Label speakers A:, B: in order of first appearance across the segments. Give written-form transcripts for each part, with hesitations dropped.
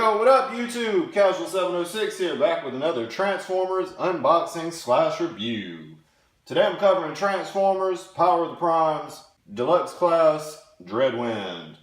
A: Yo, what up YouTube? Casual706 here, back with another Transformers unboxing / review. Today I'm covering Transformers, Power of the Primes, Deluxe Class, Dreadwind.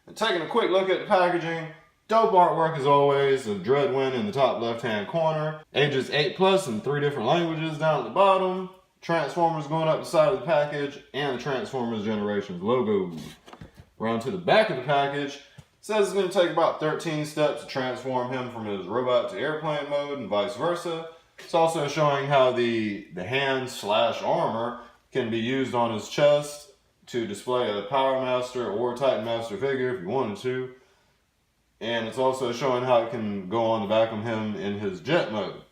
A: And taking a quick look at the packaging, dope artwork as always of Dreadwind in the top left hand corner. Ages 8+ in 3 different languages down at the bottom. Transformers going up the side of the package, and the Transformers Generations logo. Around to the back of the package. Says it's going to take about 13 steps to transform him from his robot to airplane mode and vice versa. It's also showing how the hand / armor can be used on his chest to display a Power Master or Titan Master figure if you wanted to. And it's also showing how it can go on the back of him in his jet mode.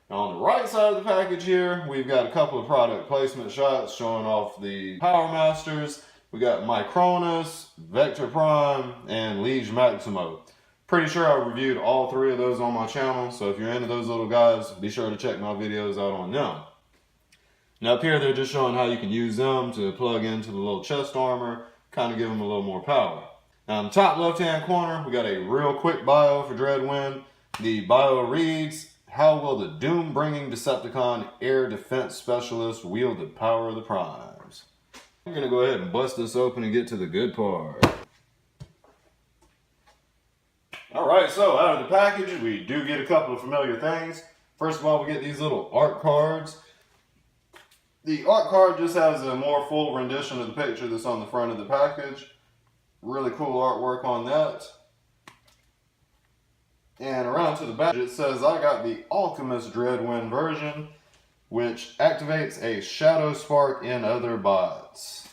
A: Now on the right side of the package here, we've got a couple of product placement shots showing off the Power Masters. We got Micronus, Vector Prime, and Liege Maximo. Pretty sure I reviewed all 3 of those on my channel, so if you're into those little guys, be sure to check my videos out on them. Now up here they're just showing how you can use them to plug into the little chest armor, kind of give them a little more power. Now in the top left hand corner, we got a real quick bio for Dreadwind. The bio reads, "How will the doom-bringing Decepticon air defense specialist wield the power of the Primes?" I'm going to go ahead and bust this open and get to the good part. Alright, so out of the package, we do get a couple of familiar things. First of all, we get these little art cards. The art card just has a more full rendition of the picture that's on the front of the package. Really cool artwork on that. And around to the back, it says I got the Alchemist Dreadwind version, which activates a Shadow Spark in other bots.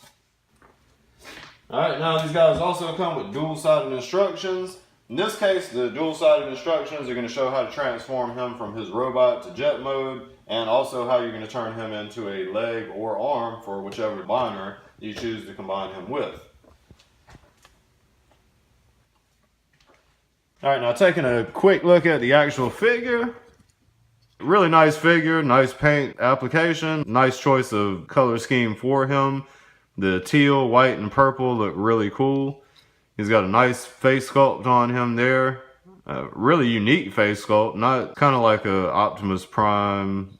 A: Alright, now these guys also come with dual-sided instructions. In this case, the dual-sided instructions are going to show how to transform him from his robot to jet mode, and also how you're going to turn him into a leg or arm for whichever combiner you choose to combine him with. Alright, now taking a quick look at the actual figure. Really nice figure, nice paint application, nice choice of color scheme for him. The teal, white, and purple look really cool. He's got a nice face sculpt on him there. Really unique face sculpt, not kind of like a Optimus Prime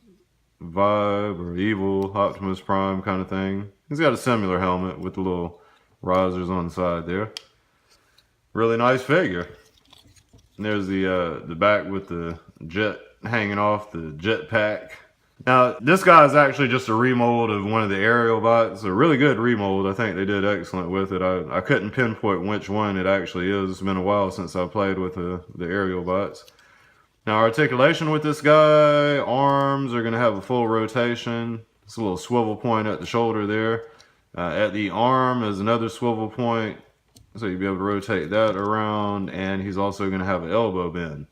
A: vibe or evil Optimus Prime kind of thing. He's got a similar helmet with the little risers on the side there. Really nice figure. And there's the back with the jet hanging off, the jet pack. Now this guy is actually just a remold of one of the aerial bots. A really good remold. I think they did excellent with it. I couldn't pinpoint which one it actually is. It's been a while since I played with the aerial bots. Now articulation with this guy, arms are going to have a full rotation. It's a little swivel point at the shoulder there. At the arm is another swivel point, so you'll be able to rotate that around, and he's also going to have an elbow bend.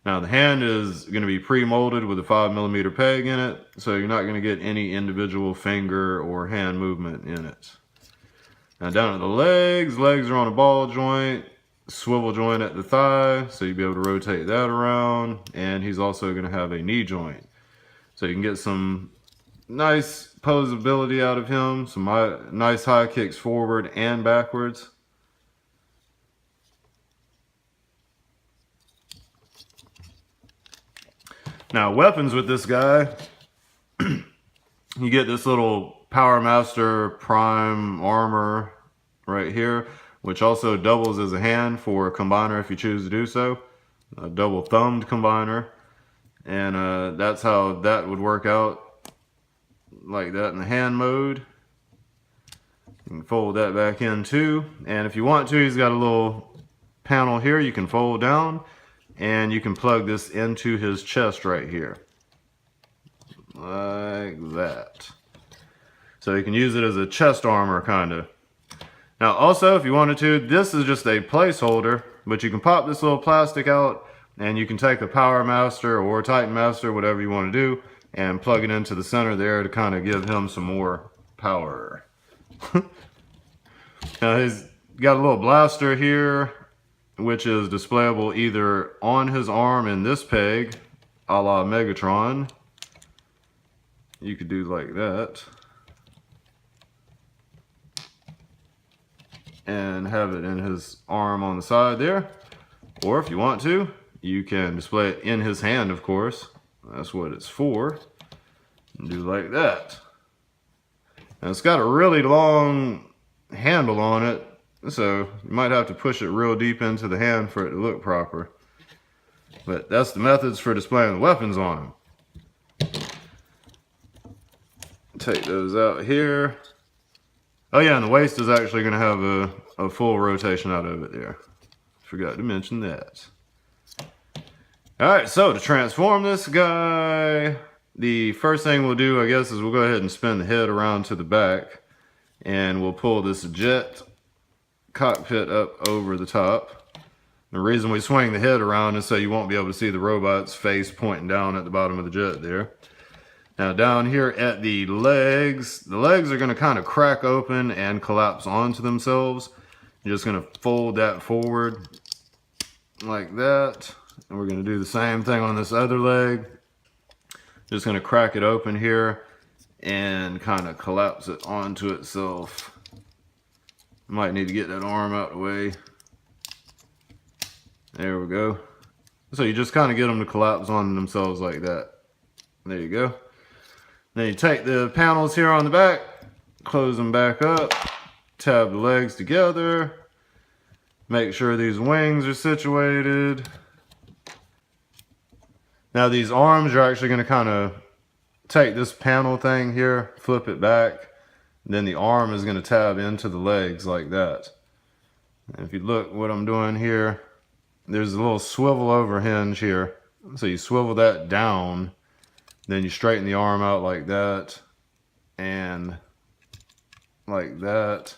A: Now the hand is going to be pre-molded with a 5mm peg in it, so you're not going to get any individual finger or hand movement in it. Now down at the legs are on a ball joint, swivel joint at the thigh, so you'll be able to rotate that around, and he's also going to have a knee joint. So you can get some nice posability out of him, some nice high kicks forward and backwards. Now weapons with this guy, you get this little Power Master Prime armor right here, which also doubles as a hand for a combiner if you choose to do so. A double thumbed combiner. And that's how that would work out, like that in the hand mode. You can fold that back in too. And if you want to, he's got a little panel here you can fold down. And you can plug this into his chest right here. Like that. So you can use it as a chest armor, kind of. Now also, if you wanted to, this is just a placeholder, but you can pop this little plastic out, and you can take a Power Master or Titan Master, whatever you want to do, and plug it into the center there to kind of give him some more power. Now he's got a little blaster here, which is displayable either on his arm in this peg, a la Megatron. You could do like that. And have it in his arm on the side there. Or if you want to, you can display it in his hand, of course. That's what it's for. And do like that. And it's got a really long handle on it, so you might have to push it real deep into the hand for it to look proper. But that's the methods for displaying the weapons on them. Take those out here. Oh yeah, and the waist is actually going to have a full rotation out of it there. Forgot to mention that. Alright, so to transform this guy, the first thing we'll do, I guess, is we'll go ahead and spin the head around to the back. And we'll pull this jet cockpit up over the top. The reason we swing the head around is so you won't be able to see the robot's face pointing down at the bottom of the jet there. Now down here at the legs are going to kind of crack open and collapse onto themselves. You're just going to fold that forward like that. And we're going to do the same thing on this other leg. Just going to crack it open here and kind of collapse it onto itself. Might need to get that arm out of the way. There we go. So you just kind of get them to collapse on themselves like that. There you go. Then you take the panels here on the back, close them back up, tab the legs together, make sure these wings are situated. Now these arms, you're actually going to kind of take this panel thing here, flip it back, then the arm is going to tab into the legs like that. And if you look what I'm doing here, there's a little swivel over hinge here. So you swivel that down, then you straighten the arm out like that, and like that,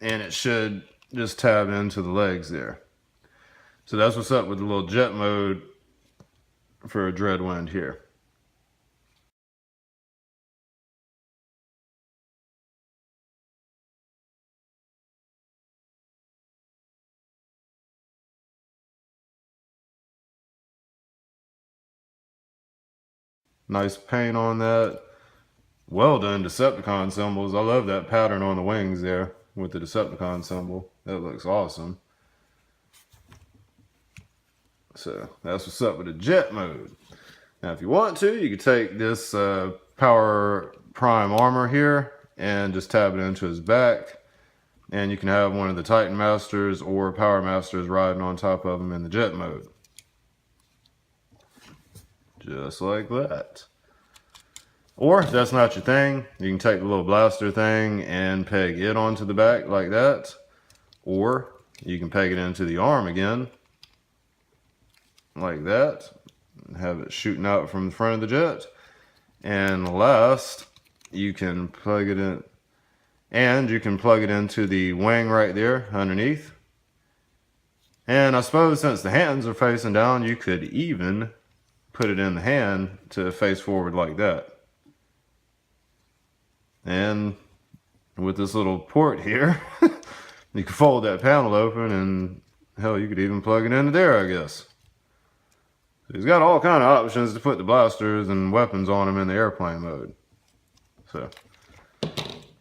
A: and it should just tab into the legs there. So that's what's up with the little jet mode for a Dreadwind here. Nice paint on that. Well done Decepticon symbols. I love that pattern on the wings there with the Decepticon symbol. That looks awesome. So that's what's up with the jet mode. Now if you want to, you can take this Power Prime armor here and just tab it into his back. And you can have one of the Titan Masters or Power Masters riding on top of him in the jet mode. Just like that. Or if that's not your thing, you can take the little blaster thing and peg it onto the back like that. Or you can peg it into the arm again like that. And have it shooting out from the front of the jet. And last, you can plug it in. And you can plug it into the wing right there underneath. And I suppose since the hands are facing down, you could even put it in the hand to face forward like that. And with this little port here, you can fold that panel open and hell, you could even plug it into there, I guess. So he's got all kind of options to put the blasters and weapons on him in the airplane mode. So,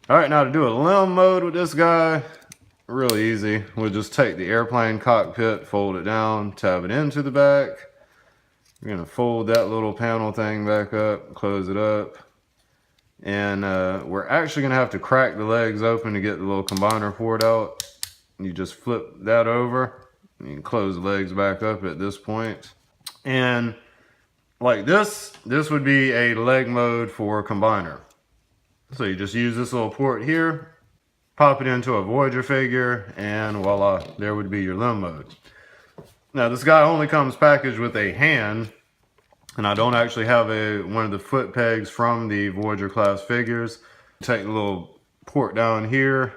A: alright, now to do a limb mode with this guy, really easy. We'll just take the airplane cockpit, fold it down, tab it into the back. We're going to fold that little panel thing back up, close it up. And we're actually going to have to crack the legs open to get the little combiner port out. You just flip that over. And you can close the legs back up at this point. And like this would be a leg mode for combiner. So you just use this little port here, pop it into a Voyager figure, and voila, there would be your limb mode. Now this guy only comes packaged with a hand, and I don't actually have one of the foot pegs from the Voyager class figures. Take the little port down here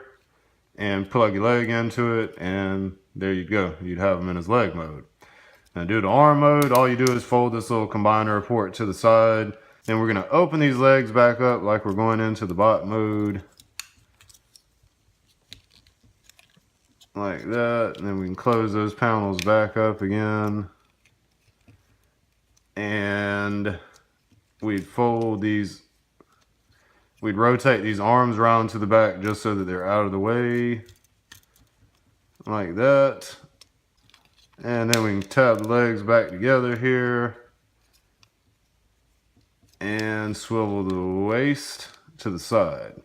A: and plug your leg into it, and there you go. You'd have him in his leg mode. Now to do the arm mode, all you do is fold this little combiner port to the side. Then we're going to open these legs back up like we're going into the bot mode. Like that, and then we can close those panels back up again. And we'd fold these, we'd rotate these arms around to the back just so that they're out of the way. Like that. And then we can tab the legs back together here. And swivel the waist to the side.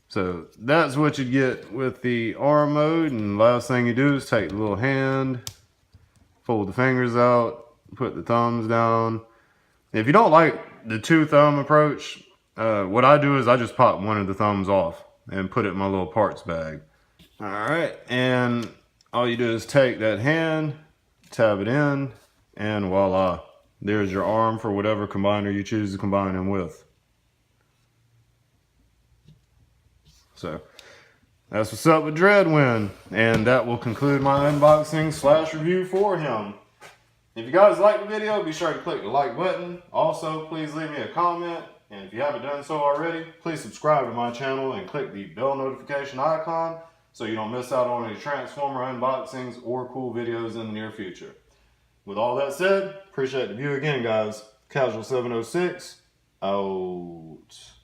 A: So that's what you get with the arm mode. And the last thing you do is take the little hand, fold the fingers out, put the thumbs down. If you don't like the 2-thumb approach, what I do is I just pop one of the thumbs off and put it in my little parts bag. All right, and all you do is take that hand, tab it in, and voila. There's your arm for whatever combiner you choose to combine them with. So that's what's up with Dreadwind, and that will conclude my unboxing / review for him. If you guys liked the video, be sure to click the like button. Also, please leave me a comment, and if you haven't done so already, please subscribe to my channel and click the bell notification icon so you don't miss out on any Transformer unboxings or cool videos in the near future. With all that said, appreciate the view again, guys. Casual706, out.